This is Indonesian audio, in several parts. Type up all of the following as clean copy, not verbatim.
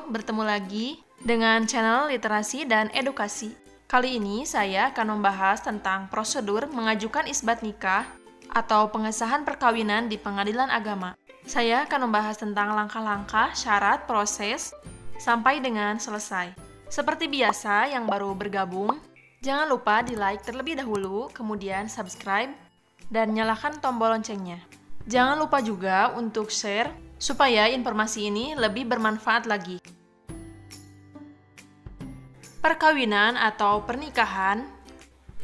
bertemu lagi dengan channel Literasi dan Edukasi. Kali ini saya akan membahas tentang prosedur mengajukan isbat nikah atau pengesahan perkawinan di pengadilan agama. Saya akan membahas tentang langkah-langkah, syarat, proses, sampai dengan selesai. Seperti biasa, yang baru bergabung, jangan lupa di-like terlebih dahulu, kemudian subscribe, dan nyalakan tombol loncengnya. Jangan lupa juga untuk share, supaya informasi ini lebih bermanfaat lagi. Perkawinan atau pernikahan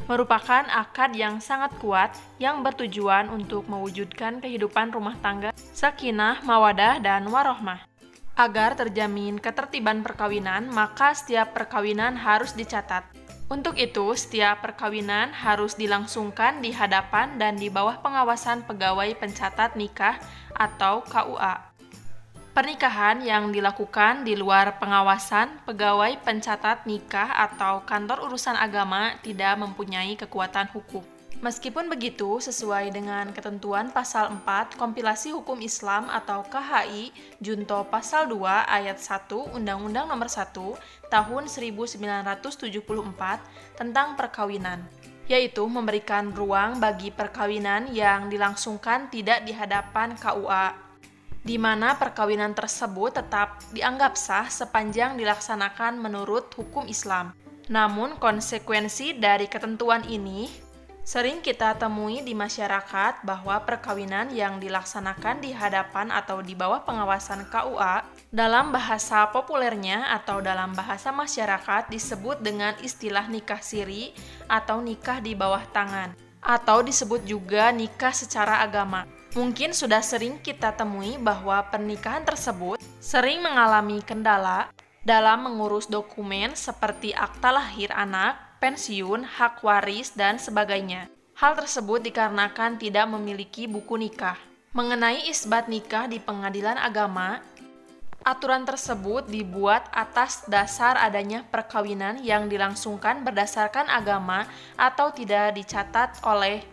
merupakan akad yang sangat kuat yang bertujuan untuk mewujudkan kehidupan rumah tangga, sakinah, mawadah, dan warohmah. Agar terjamin ketertiban perkawinan, maka setiap perkawinan harus dicatat. Untuk itu, setiap perkawinan harus dilangsungkan di hadapan dan di bawah pengawasan pegawai pencatat nikah atau KUA. Pernikahan yang dilakukan di luar pengawasan pegawai pencatat nikah atau kantor urusan agama tidak mempunyai kekuatan hukum. Meskipun begitu, sesuai dengan ketentuan pasal 4 Kompilasi Hukum Islam atau KHI Junto Pasal 2 Ayat 1 Undang-Undang Nomor 1 Tahun 1974 tentang perkawinan, yaitu memberikan ruang bagi perkawinan yang dilangsungkan tidak di hadapan KUA, di mana perkawinan tersebut tetap dianggap sah sepanjang dilaksanakan menurut hukum Islam. Namun, konsekuensi dari ketentuan ini sering kita temui di masyarakat bahwa perkawinan yang dilaksanakan di hadapan atau di bawah pengawasan KUA dalam bahasa populernya atau dalam bahasa masyarakat disebut dengan istilah nikah siri atau nikah di bawah tangan, atau disebut juga nikah secara agama. Mungkin sudah sering kita temui bahwa pernikahan tersebut sering mengalami kendala dalam mengurus dokumen seperti akta lahir anak, pensiun, hak waris, dan sebagainya. Hal tersebut dikarenakan tidak memiliki buku nikah. Mengenai isbat nikah di pengadilan agama, aturan tersebut dibuat atas dasar adanya perkawinan yang dilangsungkan berdasarkan agama atau tidak dicatat oleh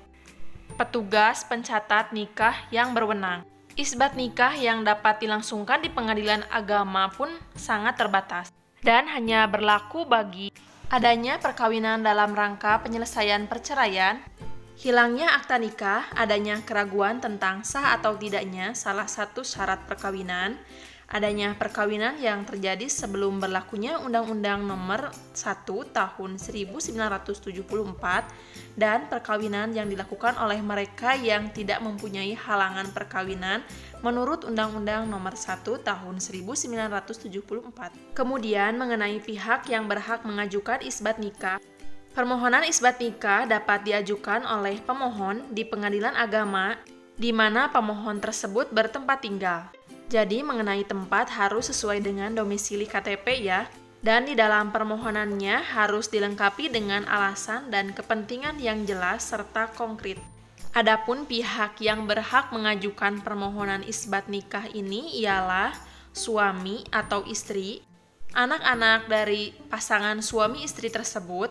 petugas pencatat nikah yang berwenang. Isbat nikah yang dapat dilangsungkan di pengadilan agama pun sangat terbatas dan hanya berlaku bagi adanya perkawinan dalam rangka penyelesaian perceraian, hilangnya akta nikah, adanya keraguan tentang sah atau tidaknya salah satu syarat perkawinan, adanya perkawinan yang terjadi sebelum berlakunya Undang-Undang Nomor 1 Tahun 1974, dan perkawinan yang dilakukan oleh mereka yang tidak mempunyai halangan perkawinan menurut Undang-Undang Nomor 1 Tahun 1974. Kemudian mengenai pihak yang berhak mengajukan isbat nikah, permohonan isbat nikah dapat diajukan oleh pemohon di pengadilan agama di mana pemohon tersebut bertempat tinggal. Jadi mengenai tempat harus sesuai dengan domisili KTP ya, dan di dalam permohonannya harus dilengkapi dengan alasan dan kepentingan yang jelas serta konkret. Adapun pihak yang berhak mengajukan permohonan isbat nikah ini ialah suami atau istri, anak-anak dari pasangan suami istri tersebut,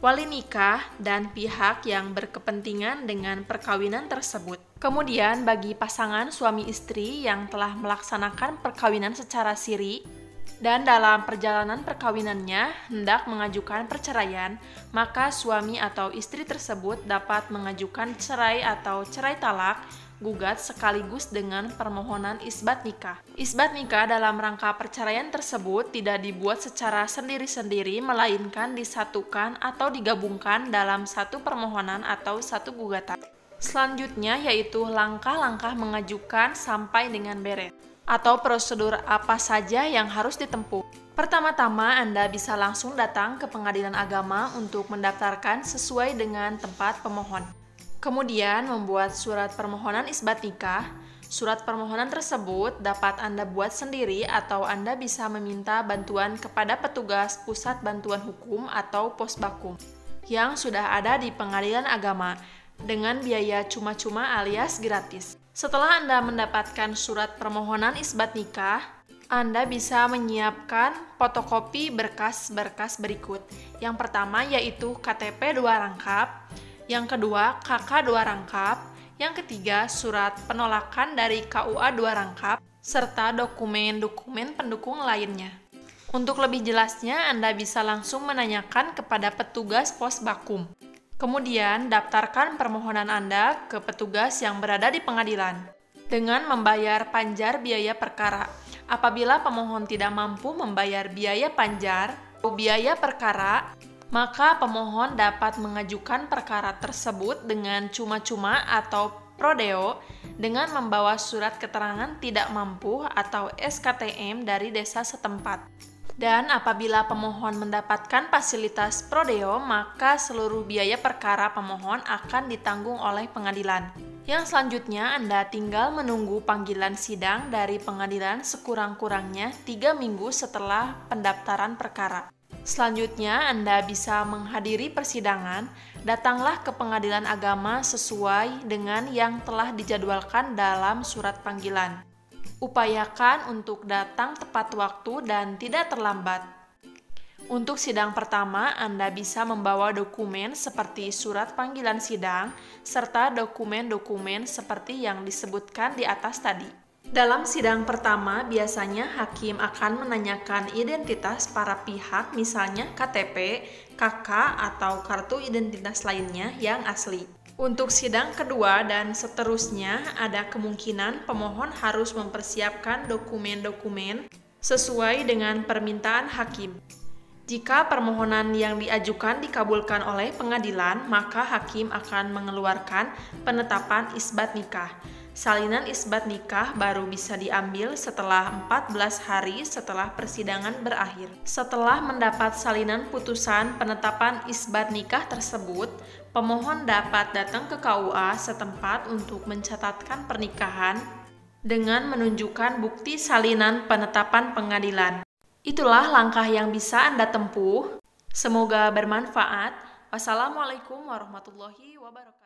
wali nikah, dan pihak yang berkepentingan dengan perkawinan tersebut. Kemudian bagi pasangan suami istri yang telah melaksanakan perkawinan secara siri dan dalam perjalanan perkawinannya hendak mengajukan perceraian, maka suami atau istri tersebut dapat mengajukan cerai atau cerai talak gugat sekaligus dengan permohonan isbat nikah. Isbat nikah dalam rangka perceraian tersebut tidak dibuat secara sendiri-sendiri, melainkan disatukan atau digabungkan dalam satu permohonan atau satu gugatan. Selanjutnya yaitu langkah-langkah mengajukan sampai dengan beres, atau prosedur apa saja yang harus ditempuh. Pertama-tama Anda bisa langsung datang ke pengadilan agama untuk mendaftarkan sesuai dengan tempat pemohon. Kemudian membuat surat permohonan isbat nikah. Surat permohonan tersebut dapat Anda buat sendiri atau Anda bisa meminta bantuan kepada petugas Pusat Bantuan Hukum atau Posbakum yang sudah ada di pengadilan agama dengan biaya cuma-cuma alias gratis. Setelah Anda mendapatkan surat permohonan isbat nikah, Anda bisa menyiapkan fotokopi berkas-berkas berikut. Yang pertama yaitu KTP 2 rangkap, yang kedua KK 2 rangkap, yang ketiga surat penolakan dari KUA 2 rangkap, serta dokumen-dokumen pendukung lainnya. Untuk lebih jelasnya, Anda bisa langsung menanyakan kepada petugas pos Bakum. Kemudian, daftarkan permohonan Anda ke petugas yang berada di pengadilan dengan membayar panjar biaya perkara. Apabila pemohon tidak mampu membayar biaya panjar atau biaya perkara, maka pemohon dapat mengajukan perkara tersebut dengan cuma-cuma atau prodeo dengan membawa surat keterangan tidak mampu atau SKTM dari desa setempat. Dan apabila pemohon mendapatkan fasilitas prodeo, maka seluruh biaya perkara pemohon akan ditanggung oleh pengadilan. Yang selanjutnya, Anda tinggal menunggu panggilan sidang dari pengadilan sekurang-kurangnya 3 minggu setelah pendaftaran perkara. Selanjutnya, Anda bisa menghadiri persidangan. Datanglah ke pengadilan agama sesuai dengan yang telah dijadwalkan dalam surat panggilan. Upayakan untuk datang tepat waktu dan tidak terlambat. Untuk sidang pertama, Anda bisa membawa dokumen seperti surat panggilan sidang, serta dokumen-dokumen seperti yang disebutkan di atas tadi. Dalam sidang pertama, biasanya hakim akan menanyakan identitas para pihak, misalnya KTP, KK, atau kartu identitas lainnya yang asli. Untuk sidang kedua dan seterusnya, ada kemungkinan pemohon harus mempersiapkan dokumen-dokumen sesuai dengan permintaan hakim. Jika permohonan yang diajukan dikabulkan oleh pengadilan, maka hakim akan mengeluarkan penetapan isbat nikah. Salinan isbat nikah baru bisa diambil setelah 14 hari setelah persidangan berakhir. Setelah mendapat salinan putusan penetapan isbat nikah tersebut, pemohon dapat datang ke KUA setempat untuk mencatatkan pernikahan dengan menunjukkan bukti salinan penetapan pengadilan. Itulah langkah yang bisa Anda tempuh. Semoga bermanfaat. Wassalamualaikum warahmatullahi wabarakatuh.